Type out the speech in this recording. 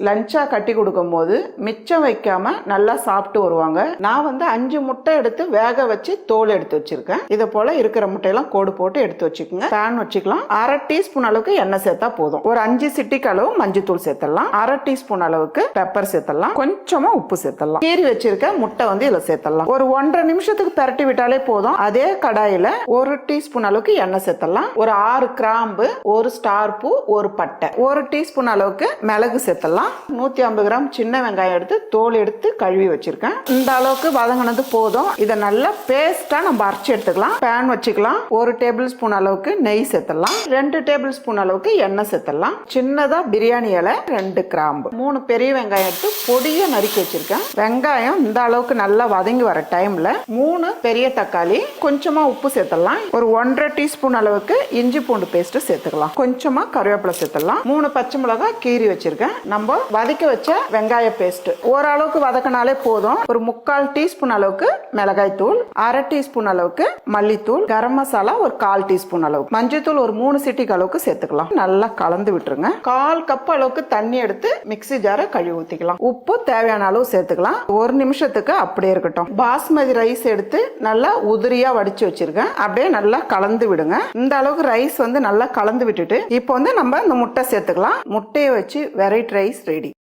லஞ்சா கட்டி கொடுக்கும் போது மிச்சம் வைக்காம நல்லா சாப்பிட்டு வருவாங்க. நான் 5 முட்டை எடுத்து வேக வச்சு தோல் எடுத்து வச்சிருக்கேன். இதை போல இருக்கிற முட்டையெல்லாம் கோடு போட்டு எடுத்து வச்சுக்கோங்க. பேன் வச்சுக்கலாம். 1/2 டீஸ்பூன் அளவுக்கு எண்ணெய் சேர்த்தா போதும். ஒரு 5 சிட்டிக்கு அளவு மஞ்சத்தூள் சேர்த்தலாம். 1/2 டீஸ்பூன் அளவுக்கு பெப்பர் சேர்த்தலாம். கொஞ்சமா உப்பு சேர்த்தலாம். கீறி வச்சிருக்க முட்டை இதுல சேர்த்தலாம். ஒரு 1.5 நிமிஷத்துக்கு பரட்டி விட்டாலே போதும். அதே கடாயில 1 டீஸ்பூன் அளவுக்கு எண்ணெய் சேர்த்தலாம். ஒரு 6 கிராம்பு, ஒரு ஸ்டார் பூ, ஒரு பட்டை, 1 டீஸ்பூன் அளவுக்கு மிளகு சேர்த்தலாம். 150 கிராம் சின்ன வெங்காயம் எடுத்து தோல் எடுத்து கழுவி வச்சிருக்கேன். இந்த அளவுக்கு வதங்கினது போதும். இதை நல்லா பேஸ்டா நம்ம அரைச்சு எடுத்துக்கலாம். பேன் வச்சுக்கலாம். 1 டேபிள் ஸ்பூன் அளவுக்கு நெய் சேர்த்தலாம். 2 டேபிள் ஸ்பூன் அளவுக்கு எண்ணெய் சேர்த்தலாம். சின்னதா பிரியாணி இலை, 2 கிராம்பு, 3 பெரிய வெங்காயம் எடுத்து பொடியா நறுக்கி வச்சிருக்கேன். வெங்காயம் இந்த அளவுக்கு நல்லா வதங்கி வர டைம்ல 3 பெரிய தக்காளி, கொஞ்சமா உப்பு சேர்த்தலாம். ஒரு 1.5 டீஸ்பூன் அளவுக்கு இஞ்சி பூண்டு பேஸ்ட் சேர்த்துக்கலாம். கொஞ்சமா கருவேப்பிலை சேர்த்தலாம். 3 பச்சை மிளகாய் கீறி வச்சிருக்கேன். நம்ம வதக்கி வச்ச வெங்காய பேஸ்ட் ஓரளவுக்கு வதக்கினாலே போதும். ஒரு 3/4 டீஸ்பூன் அளவுக்கு மிளகாய் தூள், 1/2 டீஸ்பூன் அளவுக்கு மல்லித்தூள், கரம் மசாலா ஒரு 1/4 டீஸ்பூன் அளவுக்கு, மஞ்சத்தூள் ஒரு 3 சிட்டிக்கு அளவுக்கு சேர்த்துக்கலாம். நல்லா கலந்து விட்டுருங்க. 1/4 கப் அளவுக்கு தண்ணி எடுத்து மிக்ஸி ஜாரை கழுவி ஊத்திக்கலாம். உப்பு தேவையான அளவு சேர்த்துக்கலாம். 1 நிமிஷத்துக்கு அப்படியே இருக்கட்டும். பாஸ்மதி ரைஸ் எடுத்து நல்லா உதிரியா வடிச்சு வச்சிருக்கேன். அப்படியே நல்லா கலந்து விடுங்க. இந்த அளவுக்கு ரைஸ் நல்லா கலந்து விட்டுட்டு இப்போ நம்ம இந்த முட்டை சேர்த்துக்கலாம். முட்டையை வச்சு வெரைட்டி ரைஸ் ரெடி.